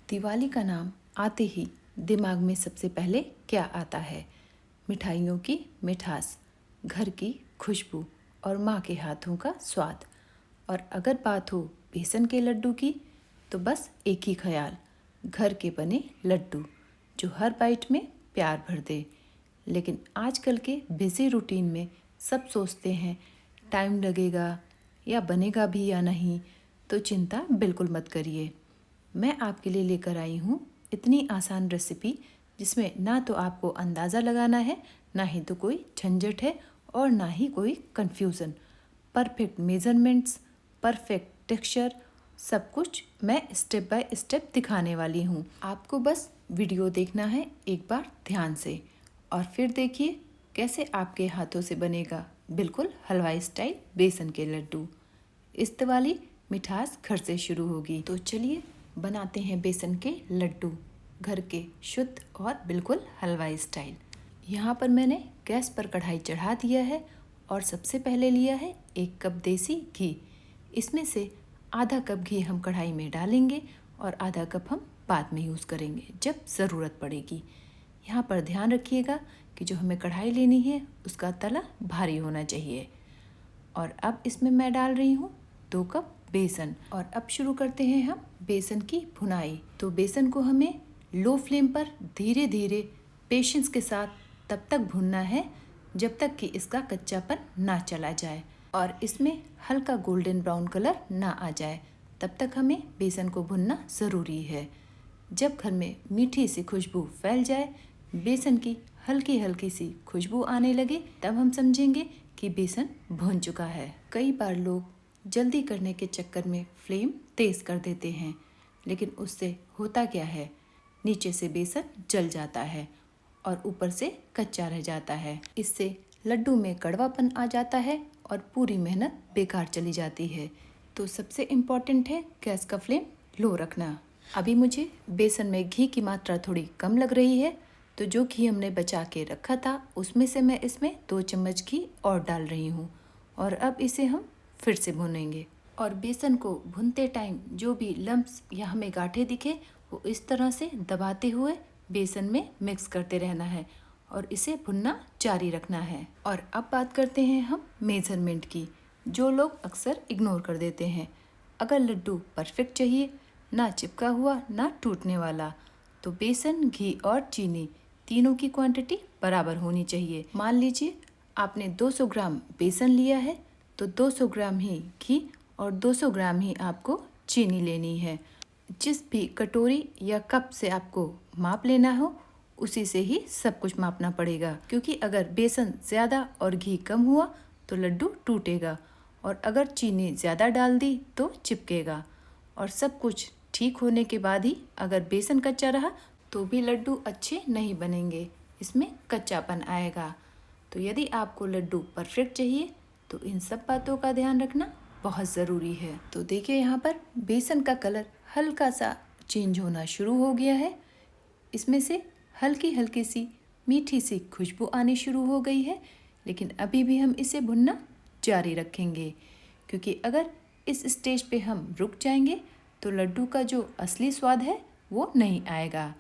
दिवाली का नाम आते ही दिमाग में सबसे पहले क्या आता है? मिठाइयों की मिठास, घर की खुशबू और माँ के हाथों का स्वाद। और अगर बात हो बेसन के लड्डू की, तो बस एक ही ख्याल, घर के बने लड्डू जो हर बाइट में प्यार भर दे। लेकिन आजकल के बिजी रूटीन में सब सोचते हैं टाइम लगेगा या बनेगा भी या नहीं, तो चिंता बिल्कुल मत करिए। मैं आपके लिए लेकर आई हूँ इतनी आसान रेसिपी जिसमें ना तो आपको अंदाज़ा लगाना है, ना ही तो कोई झंझट है और ना ही कोई confusion. Perfect measurements, perfect texture, सब कुछ मैं स्टेप बाय स्टेप दिखाने वाली हूँ। आपको बस वीडियो देखना है एक बार ध्यान से, और फिर देखिए कैसे आपके हाथों से बनेगा बिल्कुल हलवाई स्टाइल बेसन के लड्डू। इस दिवाली मिठास घर से शुरू होगी, तो चलिए बनाते हैं बेसन के लड्डू, घर के शुद्ध और बिल्कुल हलवाई स्टाइल। यहाँ पर मैंने गैस पर कढ़ाई चढ़ा दिया है और सबसे पहले लिया है 1 कप देसी घी। इसमें से आधा कप घी हम कढ़ाई में डालेंगे और आधा कप हम बाद में यूज़ करेंगे जब ज़रूरत पड़ेगी। यहाँ पर ध्यान रखिएगा कि जो हमें कढ़ाई लेनी है उसका तला भारी होना चाहिए। और अब इसमें मैं डाल रही हूँ 2 कप बेसन, और अब शुरू करते हैं हम बेसन की भुनाई। तो बेसन को हमें लो फ्लेम पर धीरे धीरे पेशेंस के साथ तब तक भुनना है जब तक कि इसका कच्चापन ना चला जाए और इसमें हल्का गोल्डन ब्राउन कलर ना आ जाए। तब तक हमें बेसन को भुनना ज़रूरी है। जब घर में मीठी सी खुशबू फैल जाए, बेसन की हल्की हल्की सी खुशबू आने लगे, तब हम समझेंगे कि बेसन भुन चुका है। कई बार लोग जल्दी करने के चक्कर में फ्लेम तेज़ कर देते हैं, लेकिन उससे होता क्या है, नीचे से बेसन जल जाता है और ऊपर से कच्चा रह जाता है। इससे लड्डू में कड़वापन आ जाता है और पूरी मेहनत बेकार चली जाती है। तो सबसे इम्पॉर्टेंट है गैस का फ्लेम लो रखना। अभी मुझे बेसन में घी की मात्रा थोड़ी कम लग रही है, तो जो घी हमने बचा के रखा था उसमें से मैं इसमें 2 चम्मच घी और डाल रही हूँ। और अब इसे हम फिर से भूनेंगे। और बेसन को भूनते टाइम जो भी लम्प्स या हमें गांठें दिखे, वो इस तरह से दबाते हुए बेसन में मिक्स करते रहना है और इसे भुनना जारी रखना है। और अब बात करते हैं हम मेज़रमेंट की, जो लोग अक्सर इग्नोर कर देते हैं। अगर लड्डू परफेक्ट चाहिए, ना चिपका हुआ ना टूटने वाला, तो बेसन, घी और चीनी तीनों की क्वांटिटी बराबर होनी चाहिए। मान लीजिए आपने 200 ग्राम बेसन लिया है, तो 200 ग्राम ही घी और 200 ग्राम ही आपको चीनी लेनी है। जिस भी कटोरी या कप से आपको माप लेना हो, उसी से ही सब कुछ मापना पड़ेगा, क्योंकि अगर बेसन ज़्यादा और घी कम हुआ तो लड्डू टूटेगा, और अगर चीनी ज़्यादा डाल दी तो चिपकेगा। और सब कुछ ठीक होने के बाद ही अगर बेसन कच्चा रहा तो भी लड्डू अच्छे नहीं बनेंगे, इसमें कच्चापन आएगा। तो यदि आपको लड्डू परफेक्ट चाहिए तो इन सब बातों का ध्यान रखना बहुत ज़रूरी है। तो देखिए यहाँ पर बेसन का कलर हल्का सा चेंज होना शुरू हो गया है। इसमें से हल्की हल्की सी मीठी सी खुशबू आनी शुरू हो गई है, लेकिन अभी भी हम इसे भुनना जारी रखेंगे, क्योंकि अगर इस स्टेज पे हम रुक जाएंगे तो लड्डू का जो असली स्वाद है वो नहीं आएगा।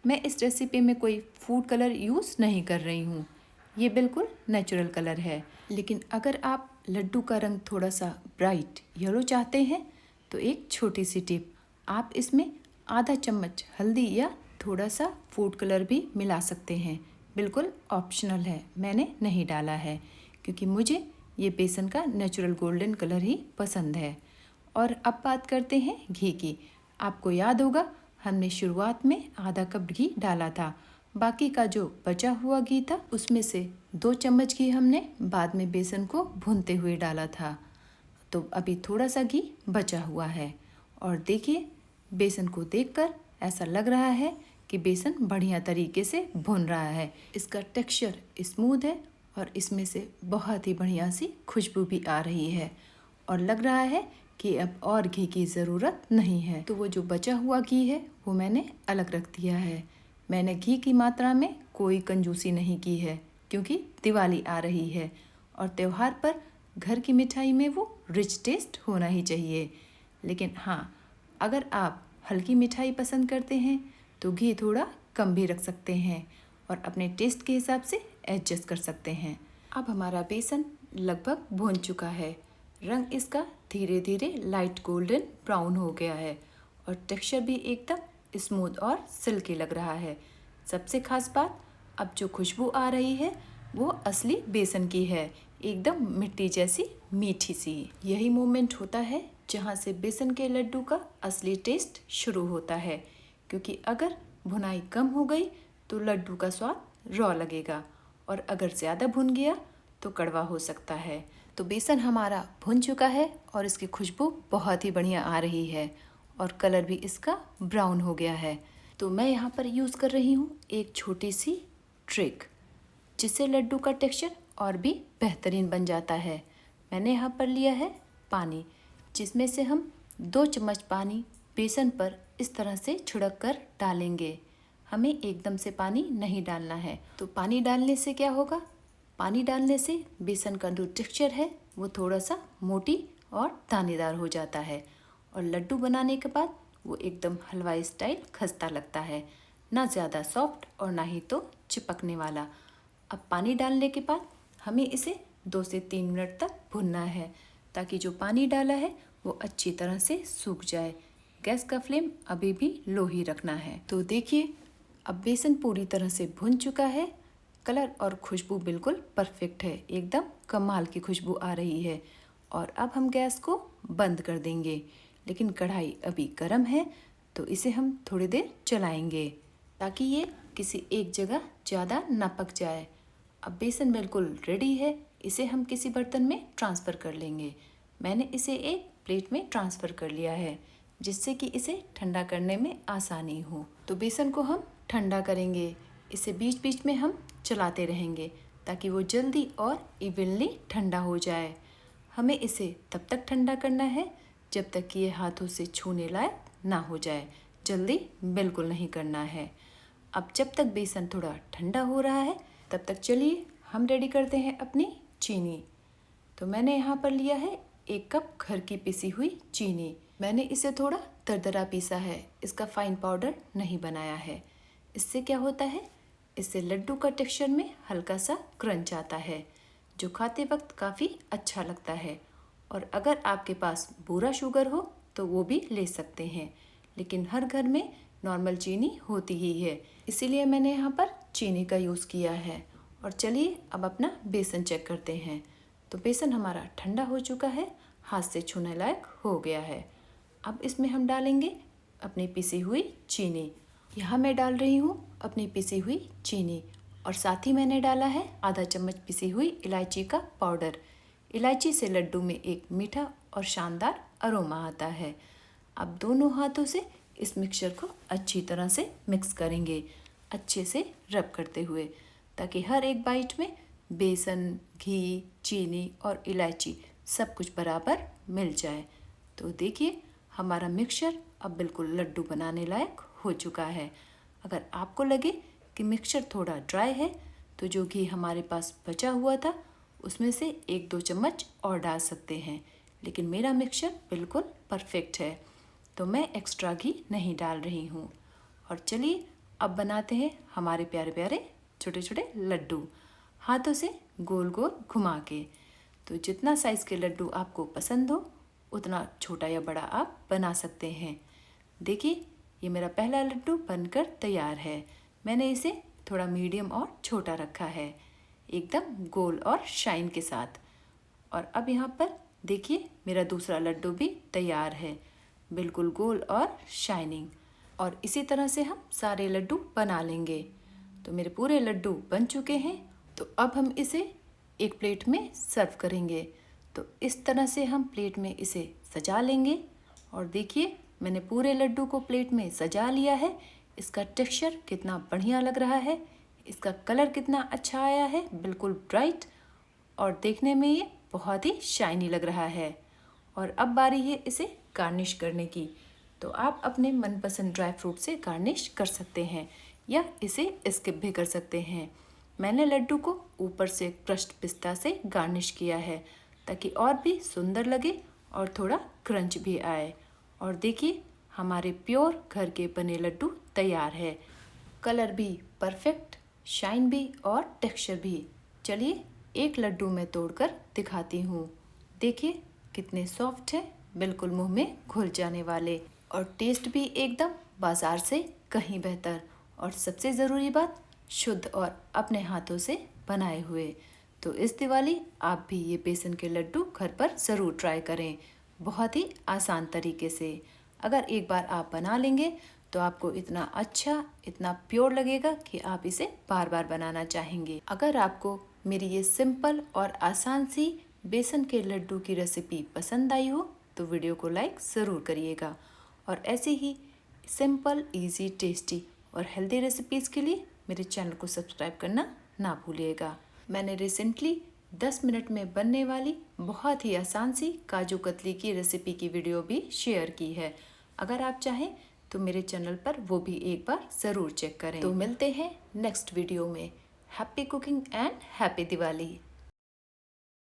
मैं इस रेसिपी में कोई फूड कलर यूज़ नहीं कर रही हूँ, ये बिल्कुल नेचुरल कलर है। लेकिन अगर आप लड्डू का रंग थोड़ा सा ब्राइट येलो चाहते हैं तो एक छोटी सी टिप, आप इसमें आधा चम्मच हल्दी या थोड़ा सा फूड कलर भी मिला सकते हैं। बिल्कुल ऑप्शनल है, मैंने नहीं डाला है क्योंकि मुझे ये बेसन का नेचुरल गोल्डन कलर ही पसंद है। और अब बात करते हैं घी की। आपको याद होगा हमने शुरुआत में आधा कप घी डाला था, बाकी का जो बचा हुआ घी था उसमें से 2 चम्मच घी हमने बाद में बेसन को भूनते हुए डाला था। तो अभी थोड़ा सा घी बचा हुआ है, और देखिए बेसन को देखकर ऐसा लग रहा है कि बेसन बढ़िया तरीके से भुन रहा है। इसका टेक्सचर स्मूथ है और इसमें से बहुत ही बढ़िया सी खुशबू भी आ रही है, और लग रहा है कि अब और घी की ज़रूरत नहीं है। तो वो जो बचा हुआ घी है वो मैंने अलग रख दिया है। मैंने घी की मात्रा में कोई कंजूसी नहीं की है, क्योंकि दिवाली आ रही है और त्यौहार पर घर की मिठाई में वो रिच टेस्ट होना ही चाहिए। लेकिन हाँ, अगर आप हल्की मिठाई पसंद करते हैं तो घी थोड़ा कम भी रख सकते हैं और अपने टेस्ट के हिसाब से एडजस्ट कर सकते हैं। अब हमारा बेसन लगभग भून चुका है। रंग इसका धीरे धीरे लाइट गोल्डन ब्राउन हो गया है और टेक्सचर भी एकदम स्मूथ और सिल्की लग रहा है। सबसे खास बात, अब जो खुशबू आ रही है वो असली बेसन की है, एकदम मिट्टी जैसी मीठी सी। यही मोमेंट होता है जहाँ से बेसन के लड्डू का असली टेस्ट शुरू होता है, क्योंकि अगर भुनाई कम हो गई तो लड्डू का स्वाद रॉ लगेगा और अगर ज़्यादा भुन गया तो कड़वा हो सकता है। तो बेसन हमारा भुन चुका है और इसकी खुशबू बहुत ही बढ़िया आ रही है और कलर भी इसका ब्राउन हो गया है। तो मैं यहाँ पर यूज़ कर रही हूँ एक छोटी सी ट्रिक, जिससे लड्डू का टेक्सचर और भी बेहतरीन बन जाता है। मैंने यहाँ पर लिया है पानी, जिसमें से हम 2 चम्मच पानी बेसन पर इस तरह से छिड़क कर डालेंगे। हमें एकदम से पानी नहीं डालना है। तो पानी डालने से क्या होगा, पानी डालने से बेसन का जो टेक्सचर है वो थोड़ा सा मोटी और दानेदार हो जाता है और लड्डू बनाने के बाद वो एकदम हलवाई स्टाइल खस्ता लगता है, ना ज़्यादा सॉफ्ट और ना ही तो चिपकने वाला। अब पानी डालने के बाद हमें इसे 2 से 3 मिनट तक भुनना है, ताकि जो पानी डाला है वो अच्छी तरह से सूख जाए। गैस का फ्लेम अभी भी लो ही रखना है। तो देखिए, अब बेसन पूरी तरह से भुन चुका है। कलर और खुशबू बिल्कुल परफेक्ट है, एकदम कमाल की खुशबू आ रही है। और अब हम गैस को बंद कर देंगे, लेकिन कढ़ाई अभी गर्म है तो इसे हम थोड़ी देर चलाएंगे, ताकि ये किसी एक जगह ज़्यादा ना पक जाए। अब बेसन बिल्कुल रेडी है, इसे हम किसी बर्तन में ट्रांसफ़र कर लेंगे। मैंने इसे एक प्लेट में ट्रांसफ़र कर लिया है, जिससे कि इसे ठंडा करने में आसानी हो। तो बेसन को हम ठंडा करेंगे, इसे बीच बीच में हम चलाते रहेंगे ताकि वो जल्दी और इवनली ठंडा हो जाए। हमें इसे तब तक ठंडा करना है जब तक कि ये हाथों से छूने लायक ना हो जाए, जल्दी बिल्कुल नहीं करना है। अब जब तक बेसन थोड़ा ठंडा हो रहा है तब तक चलिए हम रेडी करते हैं अपनी चीनी। तो मैंने यहाँ पर लिया है 1 कप घर की पिसी हुई चीनी। मैंने इसे थोड़ा दरदरा पीसा है, इसका फाइन पाउडर नहीं बनाया है। इससे क्या होता है, इससे लड्डू का टेक्सचर में हल्का सा क्रंच आता है, जो खाते वक्त काफ़ी अच्छा लगता है। और अगर आपके पास बूरा शुगर हो तो वो भी ले सकते हैं, लेकिन हर घर में नॉर्मल चीनी होती ही है, इसीलिए मैंने यहाँ पर चीनी का यूज़ किया है। और चलिए अब अपना बेसन चेक करते हैं। तो बेसन हमारा ठंडा हो चुका है, हाथ से छूने लायक हो गया है। अब इसमें हम डालेंगे अपनी पिसी हुई चीनी। यहाँ मैं डाल रही हूँ अपनी पिसी हुई चीनी और साथ ही मैंने डाला है आधा चम्मच पिसी हुई इलायची का पाउडर। इलायची से लड्डू में एक मीठा और शानदार अरोमा आता है। अब दोनों हाथों से इस मिक्सचर को अच्छी तरह से मिक्स करेंगे, अच्छे से रब करते हुए, ताकि हर एक बाइट में बेसन, घी, चीनी और इलायची सब कुछ बराबर मिल जाए। तो देखिए, हमारा मिक्सचर अब बिल्कुल लड्डू बनाने लायक हो चुका है। अगर आपको लगे कि मिक्सचर थोड़ा ड्राई है तो जो घी हमारे पास बचा हुआ था उसमें से 1-2 चम्मच और डाल सकते हैं, लेकिन मेरा मिक्सचर बिल्कुल परफेक्ट है तो मैं एक्स्ट्रा घी नहीं डाल रही हूँ। और चलिए अब बनाते हैं हमारे प्यारे प्यारे छोटे छोटे लड्डू, हाथों से गोल गोल घुमा के। तो जितना साइज़ के लड्डू आपको पसंद हो उतना छोटा या बड़ा आप बना सकते हैं। देखिए, ये मेरा पहला लड्डू बनकर तैयार है। मैंने इसे थोड़ा मीडियम और छोटा रखा है, एकदम गोल और शाइन के साथ। और अब यहाँ पर देखिए, मेरा दूसरा लड्डू भी तैयार है, बिल्कुल गोल और शाइनिंग। और इसी तरह से हम सारे लड्डू बना लेंगे। तो मेरे पूरे लड्डू बन चुके हैं। तो अब हम इसे एक प्लेट में सर्व करेंगे। तो इस तरह से हम प्लेट में इसे सजा लेंगे। और देखिए, मैंने पूरे लड्डू को प्लेट में सजा लिया है। इसका टेक्सचर कितना बढ़िया लग रहा है, इसका कलर कितना अच्छा आया है, बिल्कुल ब्राइट, और देखने में ये बहुत ही शाइनी लग रहा है। और अब बारी है इसे गार्निश करने की। तो आप अपने मनपसंद ड्राई फ्रूट से गार्निश कर सकते हैं या इसे स्किप भी कर सकते हैं। मैंने लड्डू को ऊपर से क्रश्ड पिस्ता से गार्निश किया है, ताकि और भी सुंदर लगे और थोड़ा क्रंच भी आए। और देखिए, हमारे प्योर घर के बने लड्डू तैयार है। कलर भी परफेक्ट, शाइन भी और टेक्सचर भी। चलिए एक लड्डू मैं तोड़कर दिखाती हूँ। देखिए कितने सॉफ्ट हैं, बिल्कुल मुंह में घुल जाने वाले, और टेस्ट भी एकदम बाजार से कहीं बेहतर। और सबसे ज़रूरी बात, शुद्ध और अपने हाथों से बनाए हुए। तो इस दिवाली आप भी ये बेसन के लड्डू घर पर ज़रूर ट्राई करें, बहुत ही आसान तरीके से। अगर एक बार आप बना लेंगे तो आपको इतना अच्छा, इतना प्योर लगेगा कि आप इसे बार बार बनाना चाहेंगे। अगर आपको मेरी ये सिंपल और आसान सी बेसन के लड्डू की रेसिपी पसंद आई हो तो वीडियो को लाइक ज़रूर करिएगा। और ऐसे ही सिंपल, इजी, टेस्टी और हेल्दी रेसिपीज़ के लिए मेरे चैनल को सब्सक्राइब करना ना भूलिएगा। मैंने रिसेंटली 10 मिनट में बनने वाली बहुत ही आसान सी काजू कतली की रेसिपी की वीडियो भी शेयर की है। अगर आप चाहें तो मेरे चैनल पर वो भी एक बार ज़रूर चेक करें। तो मिलते हैं नेक्स्ट वीडियो में। Happy cooking and happy Diwali.